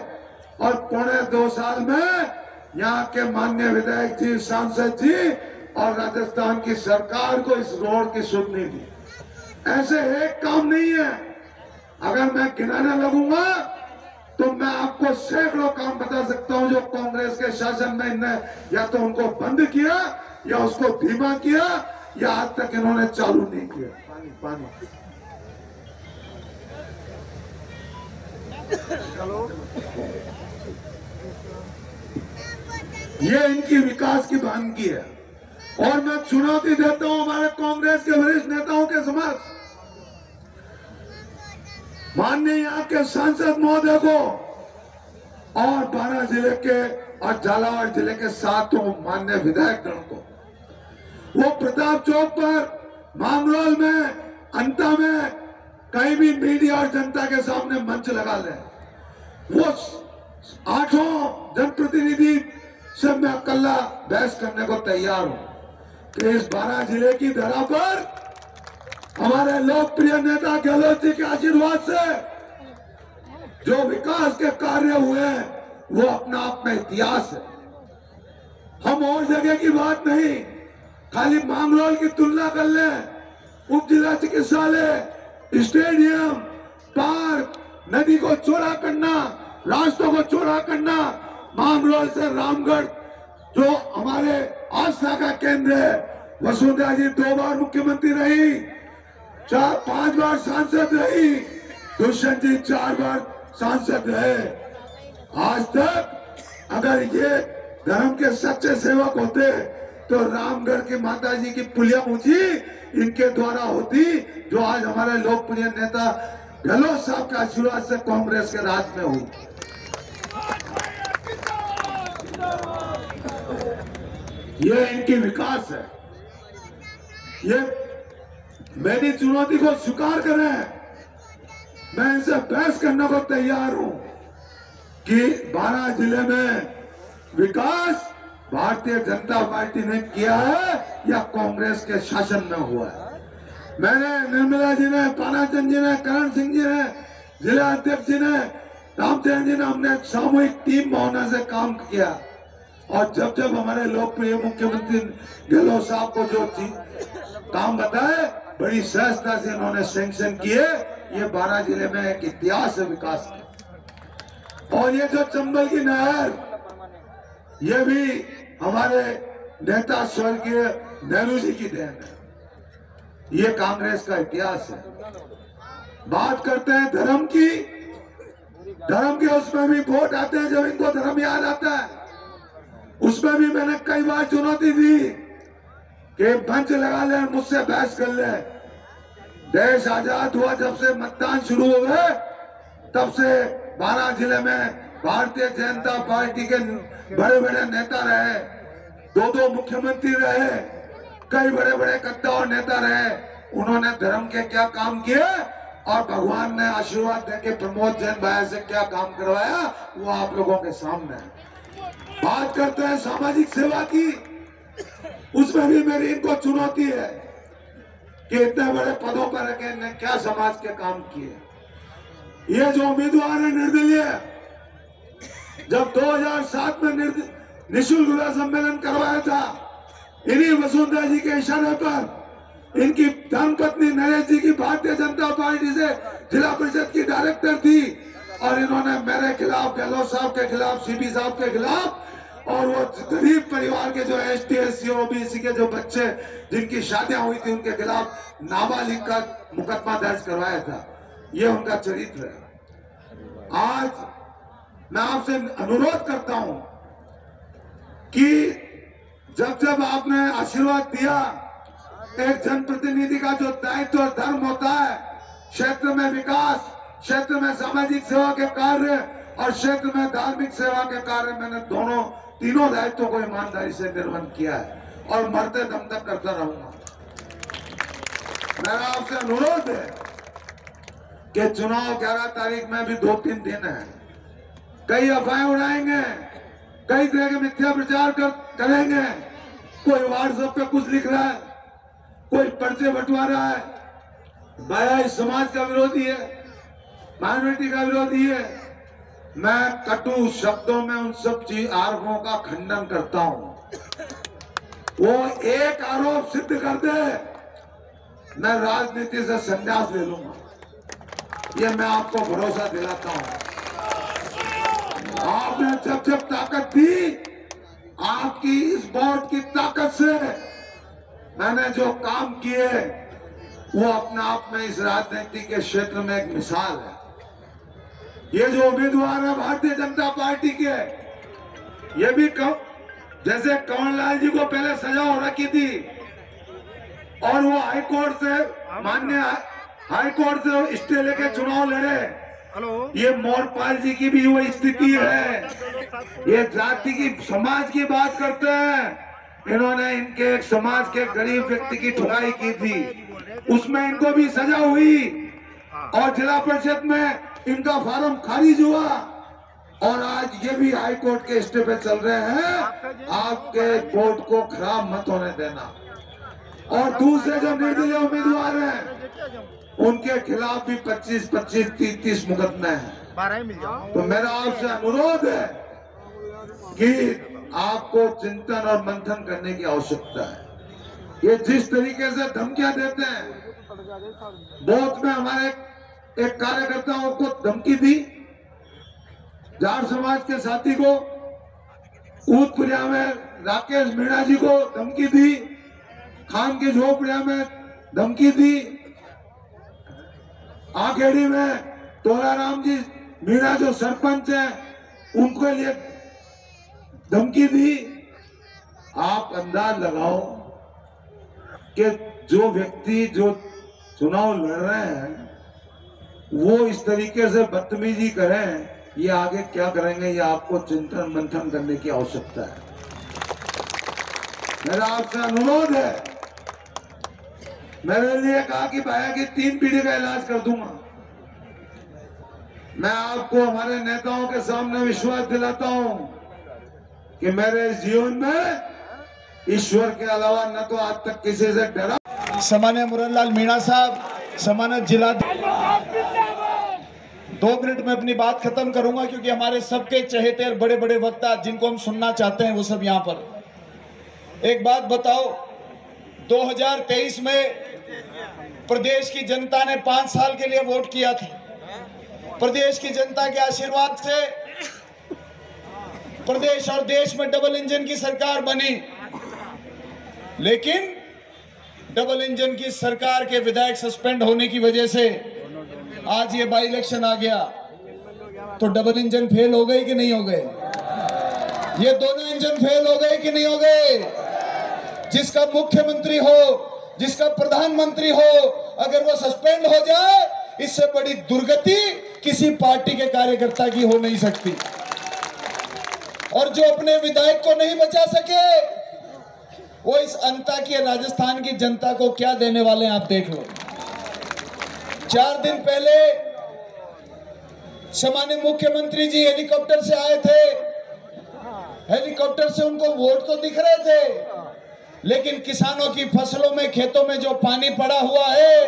और 2.25 साल में यहाँ के माननीय विधायक जी, सांसद जी और राजस्थान की सरकार को इस रोड की सुध नहीं दी। ऐसे एक काम नहीं है। अगर मैं गिनाने लगूंगा तो मैं आपको सैकड़ों काम बता सकता हूं जो कांग्रेस के शासन में इन्होंने या तो उनको बंद किया या उसको धीमा किया या आज तक इन्होंने चालू नहीं किया। पानी ये इनकी विकास की वानगी है और मैं चुनौती देता हूं हमारे कांग्रेस के वरिष्ठ नेताओं के समक्ष, माननीय यहाँ के सांसद महोदय को और बारां जिले के और झालावाड़ जिले के 7 माननीय विधायक गण को, वो प्रताप चौक पर मांगरोल में अंता में कहीं भी मीडिया और जनता के सामने मंच लगा ले। वो 8 जनप्रतिनिधि से मैं अकेला बहस करने को तैयार हूं कि इस बारां जिले की धरा पर हमारे लोकप्रिय नेता गहलोत जी के आशीर्वाद से जो विकास के कार्य हुए हैं वो अपना आप में इतिहास है। हम और जगह की बात नहीं, खाली मांगरोल की तुलना कर लें, उप जिला चिकित्सालय, स्टेडियम, पार्क, नदी को चौड़ा करना, रास्तों को चौड़ा करना, मांगरोल से रामगढ़ जो हमारे आस्था का केंद्र है, वसुंधरा जी 2 बार मुख्यमंत्री रही, 4-5 बार सांसद रही, दुष्यंत जी 4 बार सांसद रहे। आज तक अगर ये धर्म के सच्चे सेवक होते तो रामगढ़ की माता जी की पुलिया मुझी इनके द्वारा होती, जो आज हमारे लोकप्रिय नेता गहलोत साहब के आशीर्वाद से कांग्रेस के राज में हुई। ये इनकी विकास है। ये मेरी चुनौती को स्वीकार करें, मैं इनसे बहस करने को तैयार हूं कि 12 जिले में विकास भारतीय जनता पार्टी ने किया है या कांग्रेस के शासन में हुआ है। मैंने, निर्मला जी ने, पानाचंद जी ने, करण सिंह जी ने, जिला अध्यक्ष जी ने, रामचंद्र जी ने, हमने सामूहिक टीम भावना से काम किया। और जब जब हमारे लोकप्रिय मुख्यमंत्री गहलोत साहब को जो काम बताए, बड़ी सहजता से इन्होंने सैंक्शन किए। ये 12 जिले में एक इतिहास है विकास का। और ये जो चंबल की नहर, ये भी हमारे नेता स्वर्गीय नेहरू जी की देन है। ये कांग्रेस का इतिहास है। बात करते हैं धर्म की, उसमें भी वोट आते हैं जब इनको धर्म याद आता है। उसमें भी मैंने कई बार चुनौती दी कि मंच लगा ले, मुझसे बहस कर ले। देश आजाद हुआ जब से मतदान शुरू हो गए, तब से 12 जिले में भारतीय जनता पार्टी के बड़े बड़े नेता रहे, 2 मुख्यमंत्री रहे, कई बड़े बड़े कद्दा और नेता रहे। उन्होंने धर्म के क्या काम किए और भगवान ने आशीर्वाद देके प्रमोद जैन भाई से क्या काम करवाया, वो आप लोगों के सामने है। बात करते हैं सामाजिक सेवा की, उसमें भी मेरी इनको चुनौती है कि इतने बड़े पदों पर रखे ने क्या समाज के काम किए। ये जो उम्मीदवार है निर्दलीय, जब 2007 में निःशुल्क विवाह सम्मेलन करवाया था, इन्हीं वसुंधरा जी के इशारे पर इनकी धर्मपत्नी नरेश जी की भारतीय जनता पार्टी से जिला परिषद की डायरेक्टर थी, और इन्होंने मेरे खिलाफ, गहलोत साहब के खिलाफ, सीपी साहब के खिलाफ, और वो गरीब परिवार के जो ST SC OBC के जो बच्चे जिनकी शादियां हुई थी उनके खिलाफ नाबालिग का मुकदमा दर्ज करवाया था। ये उनका चरित्र है। आज मैं आपसे अनुरोध करता हूं कि जब जब आपने आशीर्वाद दिया, एक जनप्रतिनिधि का जो दायित्व और धर्म होता है, क्षेत्र में विकास, क्षेत्र में सामाजिक सेवा के कार्य और क्षेत्र में धार्मिक सेवा के कार्य, मैंने तीनों दायित्वों को ईमानदारी से निर्वहन किया है और मरते दम तक करता रहूंगा। मेरा आपसे अनुरोध है कि चुनाव 11 तारीख में भी 2-3 दिन है। कई अफवाहें उड़ाएंगे, कई तरह के मिथ्या प्रचार करेंगे। कोई व्हाट्सएप पे कुछ लिख रहा है, कोई पर्चे बंटवा रहा है, बाया समाज का विरोधी है, माइनॉरिटी का विरोधी है। मैं कटु शब्दों में उन सब आरोपों का खंडन करता हूं। वो एक आरोप सिद्ध कर दे, मैं राजनीति से संन्यास ले लूंगा। ये मैं आपको भरोसा दिलाता हूं। आपने जब जब ताकत दी, आपकी इस बोर्ड की ताकत से मैंने जो काम किए, वो अपने आप में इस राजनीति के क्षेत्र में एक मिसाल है। ये जो उम्मीदवार है भारतीय जनता पार्टी के, ये भी जैसे कंवरलाल जी को पहले सजा हो रखी थी और वो हाईकोर्ट से, माननीय हाईकोर्ट से स्टे लेके चुनाव लड़े, ये मोरपाल जी की भी वही स्थिति है। ये जाति की, समाज की बात करते हैं। इन्होंने इनके एक समाज के गरीब व्यक्ति की ठुकाई की थी, उसमें इनको भी सजा हुई और जिला परिषद में इनका फार्म खारिज हुआ और आज ये भी हाई कोर्ट के स्टे पे चल रहे हैं। आपके वोट को खराब मत होने देना। और दूसरे जो निर्दलीय उम्मीदवार हैं उनके खिलाफ भी 25, 30 मुकदमे हैं। तो मेरा आपसे अनुरोध है कि आपको चिंतन और मंथन करने की आवश्यकता है। ये जिस तरीके से धमकियां देते हैं, बहुत में हमारे एक कार्यकर्ताओं को धमकी दी, जाट समाज के साथी को, ऊदपुरिया में राकेश मीणा जी को धमकी दी, खान की झोपड़िया में धमकी दी, आखेड़ी में तोलाराम जी मीणा जो सरपंच है उनके लिए धमकी दी। आप अंदाज लगाओ कि जो व्यक्ति जो चुनाव लड़ रहे हैं वो इस तरीके से बदतमीजी करें, ये आगे क्या करेंगे, ये आपको चिंतन मंथन करने की आवश्यकता है। मेरा आपसे अनुरोध है, मेरे लिए कहा कि भाया की 3 पीढ़ी का इलाज कर दूंगा। मैं आपको हमारे नेताओं के सामने विश्वास दिलाता हूं कि मेरे जीवन में ईश्वर के अलावा न तो आज तक किसी से डरा। सामान्य मुरलीलाल मीणा साहब, सामान्य जिला 2 मिनट में अपनी बात खत्म करूंगा, क्योंकि हमारे सबके चहेते और बड़े बड़े वक्ता जिनको हम सुनना चाहते हैं वो सब यहाँ पर। एक बात बताओ, 2023 में प्रदेश की जनता ने 5 साल के लिए वोट किया था। प्रदेश की जनता के आशीर्वाद से प्रदेश और देश में डबल इंजन की सरकार बनी, लेकिन डबल इंजन की सरकार के विधायक सस्पेंड होने की वजह से आज ये बाई इलेक्शन आ गया। तो डबल इंजन फेल हो गए कि नहीं हो गए? ये दोनों इंजन फेल हो गए कि नहीं हो गए? जिसका मुख्यमंत्री हो, जिसका प्रधानमंत्री हो, अगर वो सस्पेंड हो जाए, इससे बड़ी दुर्गति किसी पार्टी के कार्यकर्ता की हो नहीं सकती। और जो अपने विधायक को नहीं बचा सके, वो इस अंताकिया राजस्थान की जनता को क्या देने वाले हैं आप देख लो। 4 दिन पहले सामान्य मुख्यमंत्री जी हेलीकॉप्टर से आए थे। हेलीकॉप्टर से उनको वोट तो दिख रहे थे, लेकिन किसानों की फसलों में, खेतों में जो पानी पड़ा हुआ है,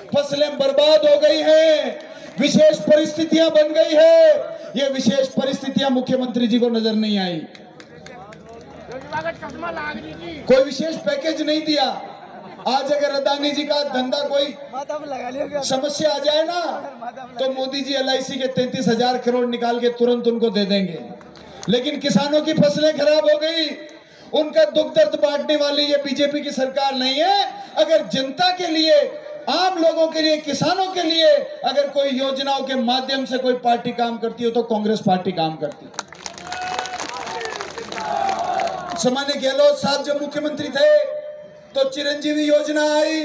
फसलें बर्बाद हो गई हैं, विशेष परिस्थितियां बन गई है। ये विशेष परिस्थितियां मुख्यमंत्री जी को नजर नहीं आई। कोई विशेष पैकेज नहीं दिया। आज अगर अदानी जी का धंधा कोई समस्या आ जाए ना, तो मोदी जी LIC के 33,000 करोड़ निकाल के तुरंत उनको दे देंगे। लेकिन किसानों की फसलें खराब हो गई, उनका दुख दर्द बांटने वाली ये बीजेपी की सरकार नहीं है। अगर जनता के लिए, आम लोगों के लिए, किसानों के लिए अगर कोई योजनाओं के माध्यम से कोई पार्टी काम करती हो तो कांग्रेस पार्टी काम करती है। सामान्य गहलोत साहब जब मुख्यमंत्री थे तो चिरंजीवी योजना आई,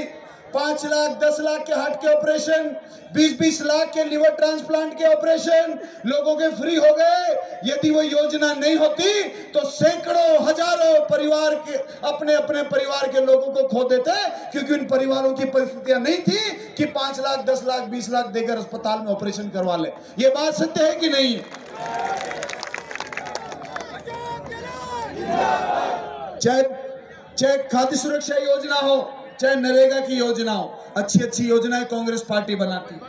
5 लाख 10 लाख के हार्ट के ऑपरेशन, 20-20 लाख के लिवर ट्रांसप्लांट के ऑपरेशन लोगों के फ्री हो गए। यदि वो योजना नहीं होती तो सैकड़ों हजारों परिवार के अपने अपने परिवार के लोगों को खो देते, क्योंकि उन परिवारों की परिस्थितियां नहीं थी कि 5 लाख 10 लाख 20 लाख देकर अस्पताल में ऑपरेशन करवा ले। ये बात सत्य है कि नहीं? चाहे खाद्य सुरक्षा योजना हो, चाहे नरेगा की योजना हो, अच्छी अच्छी योजनाएं कांग्रेस पार्टी बनाती है।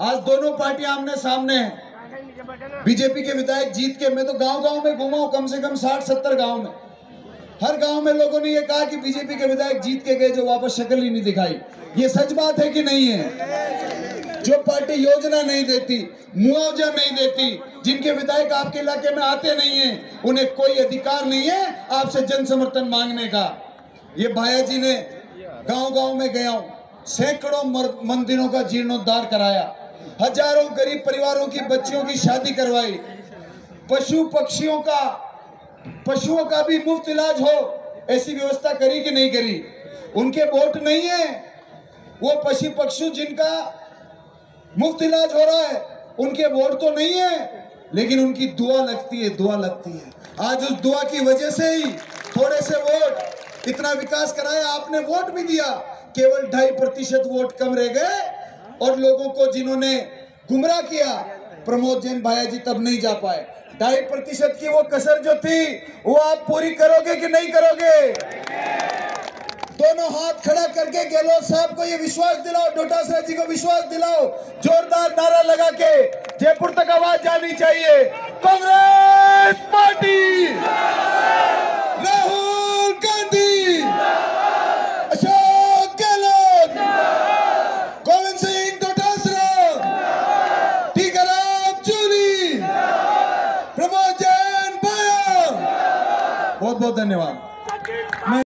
आज दोनों पार्टियां आमने सामने हैं। बीजेपी के विधायक जीत के, मैं तो गांव-गांव में घूमा हूं, कम से कम 60-70 गांव में। हर गांव में लोगों ने ये कहा कि बीजेपी के विधायक जीत के गए जो वापस शक्ल ही नहीं दिखाई। ये सच बात है कि नहीं है? जो पार्टी योजना नहीं देती, मुआवजा नहीं देती, जिनके विधायक आपके इलाके में आते नहीं हैं, उन्हें कोई अधिकार नहीं है आपसे जन समर्थन मांगने का। ये भाया जी ने गांव-गांव में गया हूं, सैकड़ों मंदिरों का जीर्णोद्धार कराया, हजारों गरीब परिवारों की बच्चियों की शादी करवाई, पशुओं का भी मुफ्त इलाज हो ऐसी व्यवस्था करी कि नहीं करी? उनके वोट नहीं है, वो पशु पक्षी जिनका मुफ्त इलाज हो रहा है उनके वोट तो नहीं है, लेकिन उनकी दुआ लगती है, दुआ लगती है। आज उस दुआ की वजह से ही थोड़े से वोट इतना विकास कराया, आपने वोट भी दिया, केवल 2.5% वोट कम रह गए। और लोगों को जिन्होंने गुमराह किया, प्रमोद जैन भाया जी तब नहीं जा पाए। 2.5% की वो कसर जो थी वो आप पूरी करोगे कि नहीं करोगे? दोनों हाथ खड़ा करके गहलोत साहब को ये विश्वास दिलाओ, डोटासरा जी को विश्वास दिलाओ, जोरदार नारा लगा के जयपुर तक आवाज जानी चाहिए, कांग्रेस पार्टी, राहुल गांधी, अशोक गहलोत, गोविंद सिंह डोटासरा, टीकाराम जूली, प्रमोद जैन भाया। बहुत बहुत धन्यवाद।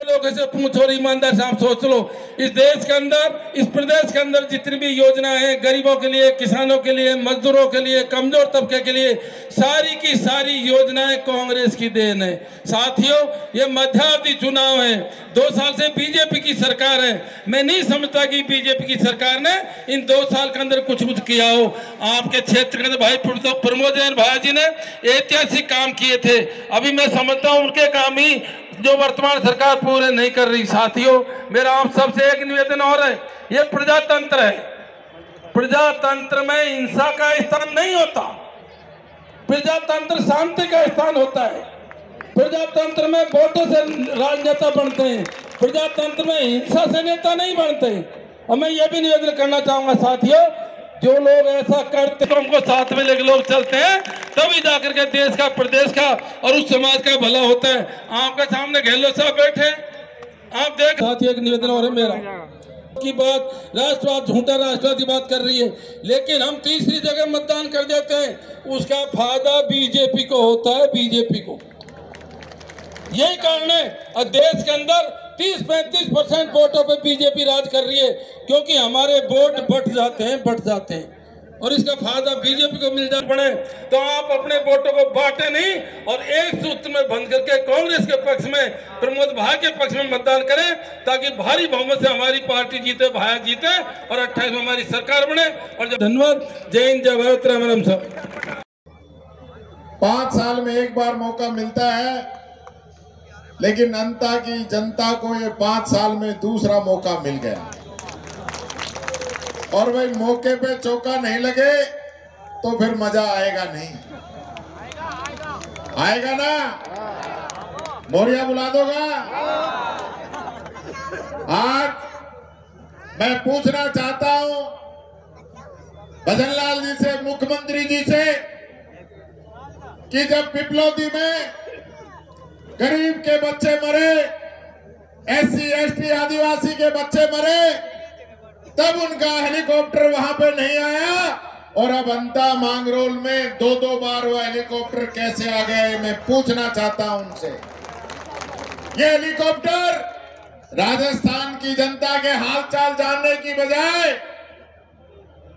लोग ऐसे पूछो और ईमानदार से आप सोच लो, इस देश के अंदर, इस प्रदेश के अंदर जितनी भी योजनाएं हैं, गरीबों के लिए, किसानों के लिए, मजदूरों के लिए, कमजोर तबके के लिए, सारी की सारी योजनाएं कांग्रेस की देन है। साथियों, ये मध्यावधि चुनाव है, 2 साल से बीजेपी की सरकार है। मैं नहीं समझता कि बीजेपी की सरकार ने इन 2 साल के अंदर कुछ किया हो। आपके क्षेत्र के अंदर भाई प्रमोद जैन भाई जी ने ऐतिहासिक काम किए थे। अभी मैं समझता हूँ उनके काम ही जो वर्तमान सरकार पूरे नहीं कर रही। साथियों, मेरा आप सबसे एक निवेदन और है, ये प्रजातंत्र है। प्रजातंत्र में हिंसा का स्थान नहीं होता, प्रजातंत्र शांति का स्थान होता है। प्रजातंत्र में वोटों से राजनेता बनते हैं, प्रजातंत्र में हिंसा से नेता नहीं बनते। और मैं ये भी निवेदन करना चाहूंगा साथियों, जो लोग ऐसा करते हैं उनको साथ में लेकर लोग चलते हैं, तभी जाकर के देश का, प्रदेश का और उस समाज का भला होता है। आपके सामने गहलोत साहब बैठे, आप देख। साथियों, एक निवेदन और है मेरा की बात, राष्ट्रवाद, झूठा राष्ट्रवाद की बात कर रही है, लेकिन हम तीसरी जगह मतदान कर देते हैं, उसका फायदा बीजेपी को होता है, बीजेपी को। यही कारण है और देश के अंदर 30-35% वोटों पे बीजेपी राज कर रही है, क्योंकि हमारे वोट बढ़ जाते हैं और इसका फायदा बीजेपी को मिल जाना पड़े। तो आप अपने वोटों को बांटे नहीं और एक सूत्र में बंद करके कांग्रेस के पक्ष में, प्रमोद भाई के पक्ष में मतदान करें, ताकि भारी बहुमत से हमारी पार्टी जीते, भाया जीते और 28 में हमारी सरकार बने। और धन्यवाद। जय हिंद, जय भारत, राम राम। सब 5 साल में एक बार मौका मिलता है, लेकिन अंता की जनता को ये 5 साल में दूसरा मौका मिल गया। और भाई मौके पे चौका नहीं लगे तो फिर मजा आएगा नहीं, आएगा ना? मोरिया बुला दोगा? आज मैं पूछना चाहता हूं भजनलाल जी से, मुख्यमंत्री जी से, कि जब पिपलौदी में गरीब के बच्चे मरे, SC ST आदिवासी के बच्चे मरे, तब उनका हेलीकॉप्टर वहां पे नहीं आया, और अब अंता मांगरोल में 2-2 बार वो हेलीकॉप्टर कैसे आ गए, मैं पूछना चाहता हूं उनसे। ये हेलीकॉप्टर राजस्थान की जनता के हालचाल जानने की बजाय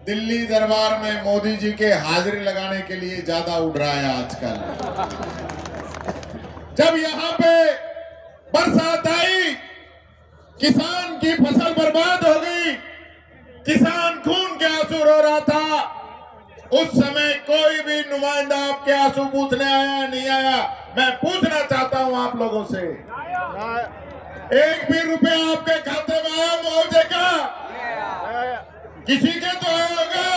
दिल्ली दरबार में मोदी जी के हाजिरी लगाने के लिए ज्यादा उड़ रहा है आजकल। जब यहाँ पे बरसात आई, किसान की फसल बर्बाद हो गई, किसान खून के आंसू रो रहा था, उस समय कोई भी नुमाइंदा आपके आंसू पूछने आया नहीं आया। मैं पूछना चाहता हूं आप लोगों से, एक भी रुपया आपके खाते में आया मुआवजे का? किसी के तो आया होगा?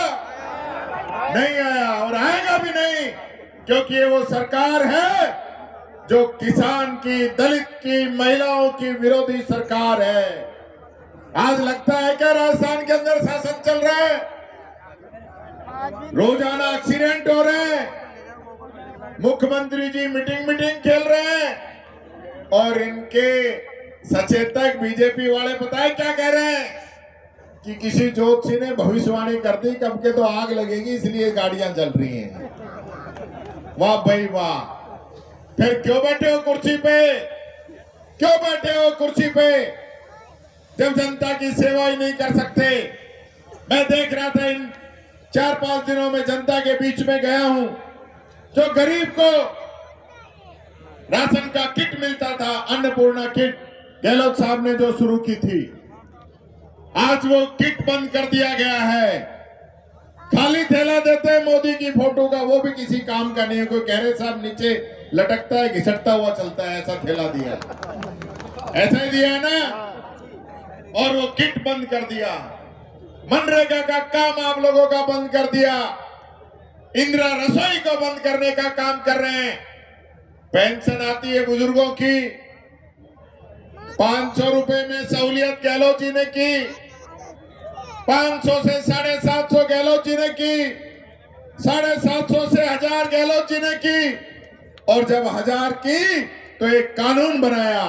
नहीं आया और आएगा भी नहीं, क्योंकि ये वो सरकार है जो किसान की, दलित की, महिलाओं की विरोधी सरकार है। आज लगता है क्या राजस्थान के अंदर शासन चल रहा है? रोजाना एक्सीडेंट हो रहे हैं, मुख्यमंत्री जी मीटिंग खेल रहे हैं, और इनके सचेतक बीजेपी वाले पता है क्या कह रहे हैं कि किसी ज्योतिषी ने भविष्यवाणी कर दी कब के तो आग लगेगी, इसलिए गाड़ियां जल रही हैं। वाह भाई वाह! फिर क्यों बैठे हो कुर्सी पे? क्यों बैठे हो कुर्सी पे जब जनता की सेवा ही नहीं कर सकते? मैं देख रहा था इन 4-5 दिनों में, जनता के बीच में गया हूं, जो गरीब को राशन का किट मिलता था, अन्नपूर्णा किट गहलोत साहब ने जो शुरू की थी, आज वो किट बंद कर दिया गया है। खाली थैला देते हैं मोदी की फोटो का, वो भी किसी काम का नहीं है। कोई कह रहे साहब नीचे लटकता है, घिसटता हुआ चलता है, ऐसा थैला दिया, ऐसा ही दिया है ना। और वो किट बंद कर दिया, मनरेगा का काम आप लोगों का बंद कर दिया, इंदिरा रसोई को बंद करने का काम कर रहे हैं। पेंशन आती है बुजुर्गों की, 500 रुपए में सहूलियत गहलोत जी ने की, 500 से 750 गहलोत जी ने की, 750 से 1000 गहलोत जी ने की, और जब 1000 की तो एक कानून बनाया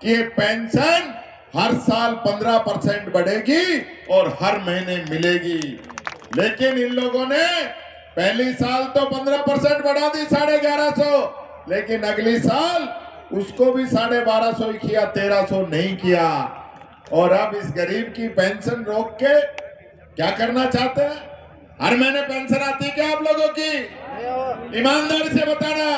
कि ये पेंशन हर साल 15% बढ़ेगी और हर महीने मिलेगी। लेकिन इन लोगों ने पहली साल तो 15% बढ़ा दी, 1150, लेकिन अगली साल उसको भी 1250 ही किया, 1300 नहीं किया। और अब इस गरीब की पेंशन रोक के क्या करना चाहते हैं? हर महीने पेंशन आती क्या आप लोगों की? ईमानदारी से बताना।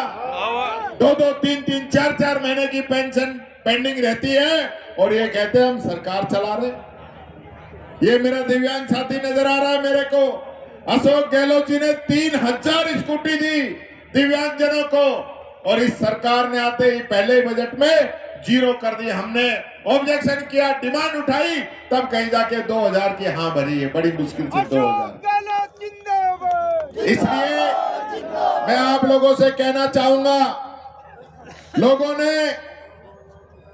2-2, 3-3, 4-4 महीने की पेंशन पेंडिंग रहती है, और ये कहते हैं हम सरकार चला रहे। ये मेरा दिव्यांग साथी नजर आ रहा है मेरे को, अशोक गहलोत जी ने 3000 स्कूटी दी दिव्यांग जनों को, और इस सरकार ने आते ही पहले बजट में जीरो कर दी। हमने ऑब्जेक्शन किया, डिमांड उठाई, तब कहीं जाके 2000 की हाँ भरी है, बड़ी मुश्किल से 2000। इसलिए मैं आप लोगों से कहना चाहूंगा, लोगों ने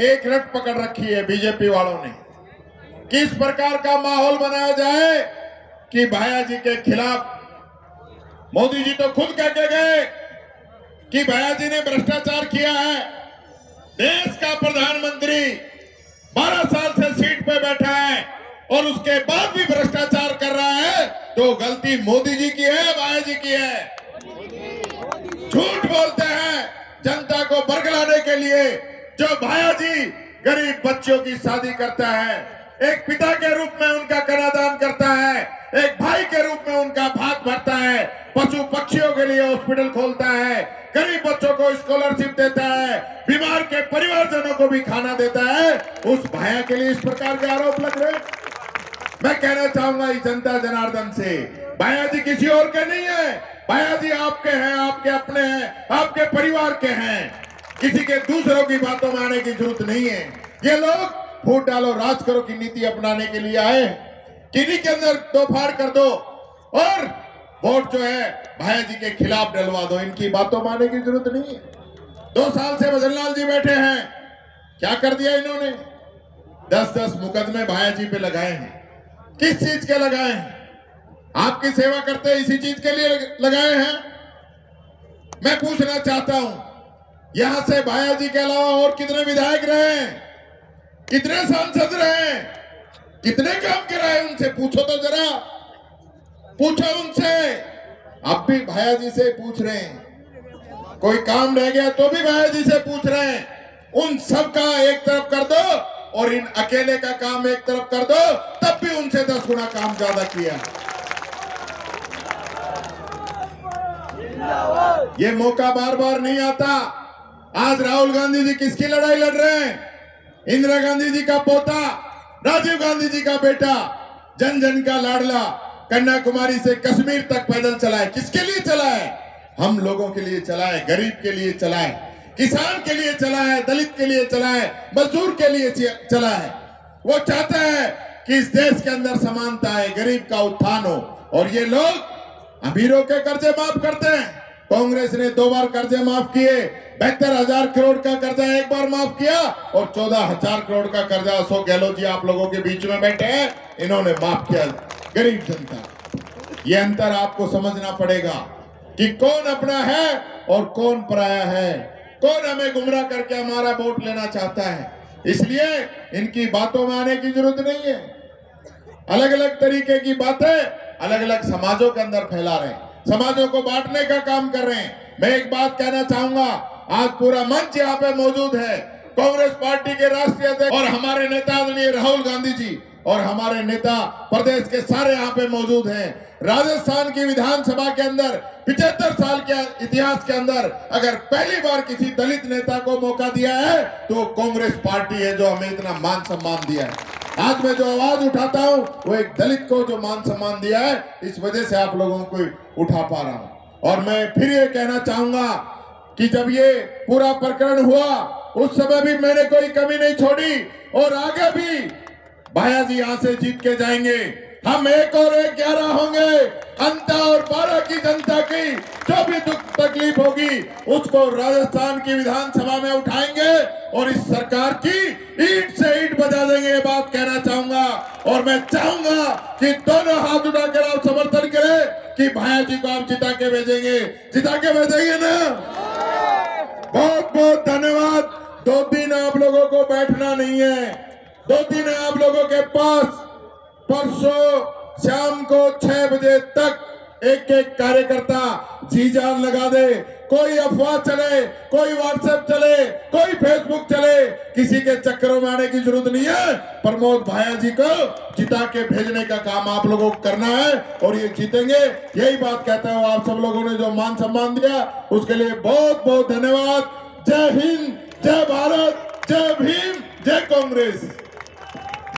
एक रट पकड़ रखी है बीजेपी वालों ने, किस प्रकार का माहौल बनाया जाए कि भाया जी के खिलाफ। मोदी जी तो खुद कह के गए कि भाया जी ने भ्रष्टाचार किया है। देश का प्रधानमंत्री 12 साल से सीट पे बैठा है और उसके बाद भी भ्रष्टाचार कर रहा है, तो गलती मोदी जी की है, भाया जी की है। झूठ बोलते हैं जनता को बरगलाने के लिए। जो भाया जी गरीब बच्चों की शादी करता है, एक पिता के रूप में उनका कन्यादान करता है, एक भाई के रूप में उनका भात भरता है, पशु पक्षियों के लिए हॉस्पिटल खोलता है, गरीब बच्चों को स्कॉलरशिप देता है, बीमार के परिवारजनों को भी खाना देता है, उस भाया के लिए इस प्रकार के आरोप लग रहे। मैं कहना चाहूंगा इस जनता जनार्दन से, भाया जी किसी और के नहीं है, भाया जी आपके हैं, आपके अपने हैं, आपके परिवार के हैं। किसी के दूसरों की बातों में आने की जरूरत नहीं है। ये लोग वोट डालो राज करो की नीति अपनाने के लिए आए, किन्हीं के अंदर दो फाड़ कर दो और वोट जो है भाया जी के खिलाफ डलवा दो। इनकी बातों में आने की जरूरत नहीं है। 2 साल से भजन लाल जी बैठे हैं, क्या कर दिया इन्होंने? 10-10 मुकदमे भाया जी पे लगाए हैं। किस चीज के लगाए हैं? आपकी सेवा करते हैं इसी चीज के लिए लगाए हैं। मैं पूछना चाहता हूं, यहां से भाया जी के अलावा और कितने विधायक रहे, कितने सांसद रहे, कितने काम कराए? उनसे पूछो तो जरा, पूछो उनसे। अब भी भाया जी से पूछ रहे हैं, कोई काम रह गया तो भी भाया जी से पूछ रहे हैं। उन सब का एक तरफ कर दो और इन अकेले का काम एक तरफ कर दो, तब भी उनसे 10 गुना काम ज्यादा किया। ये मौका बार बार नहीं आता। आज राहुल गांधी जी किसकी लड़ाई लड़ रहे हैं? इंदिरा गांधी जी का पोता, राजीव गांधी जी का बेटा, जन जन का लाडला, कन्याकुमारी से कश्मीर तक पैदल चला है। किसके लिए चला है? हम लोगों के लिए चला है, गरीब के लिए चला है, किसान के लिए चला है, दलित के लिए चला है, मजदूर के लिए चला है। वो चाहता है कि इस देश के अंदर समानता है, गरीब का उत्थान हो। और ये लोग अमीरों के कर्जे माफ करते हैं। कांग्रेस ने 2 बार कर्जे माफ किए, 72,000 करोड़ का कर्जा एक बार माफ किया और 14,000 करोड़ का कर्जा अशोक गहलोत जी आप लोगों के बीच में बैठे हैं, इन्होंने माफ किया गरीब जनता। ये अंतर आपको समझना पड़ेगा कि कौन अपना है और कौन पराया है, कौन हमें गुमराह करके हमारा वोट लेना चाहता है। इसलिए इनकी बातों में आने की जरूरत नहीं है। अलग अलग तरीके की बातें अलग अलग समाजों के अंदर फैला रहे हैं, समाजों को बांटने का काम कर रहे हैं। मैं एक बात कहना चाहूंगा, आज पूरा मंच यहाँ पे मौजूद है, कांग्रेस पार्टी के राष्ट्रीय अध्यक्ष और हमारे नेता आदरणीय राहुल गांधी जी और हमारे नेता प्रदेश के सारे यहाँ पे मौजूद हैं। राजस्थान की विधानसभा के अंदर 75 साल के इतिहास के अंदर अगर पहली बार किसी दलित नेता को मौका दिया है तो कांग्रेस पार्टी है जो हमें इतना मान सम्मान दिया है। आज मैं जो आवाज उठाता हूं वो एक दलित को जो मान सम्मान दिया है, इस वजह से आप लोगों को उठा पा रहा हूं। और मैं फिर ये कहना चाहूंगा कि जब ये पूरा प्रकरण हुआ उस समय भी मैंने कोई कमी नहीं छोड़ी और आगे भी भाया जी यहां से जीत के जाएंगे। हम 1 और 1 11 होंगे। अंता और 12 की जनता की जो भी दुख तकलीफ होगी उसको राजस्थान की विधानसभा में उठाएंगे और इस सरकार की ईंट से ईंट बजा देंगे, ये बात कहना चाहूंगा। और मैं चाहूंगा कि दोनों हाथ उठाकर आप समर्थन करें कि भाया जी को आप जिता के भेजेंगे, जिता के भेजेंगे ना। बहुत बहुत धन्यवाद। 2 दिन आप लोगों को बैठना नहीं है, 2 दिन आप लोगों के पास। परसों शाम को 6 बजे तक एक एक कार्यकर्ता जी जान लगा दे। कोई अफवाह चले, कोई व्हाट्सएप चले, कोई फेसबुक चले, किसी के चक्करों में आने की जरूरत नहीं है। प्रमोद भाया जी को जिता के भेजने का काम आप लोगों को करना है और ये जीतेंगे। यही बात कहता हूँ। आप सब लोगों ने जो मान सम्मान दिया उसके लिए बहुत बहुत धन्यवाद। जय हिंद, जय भारत, जय भीम, जय कांग्रेस।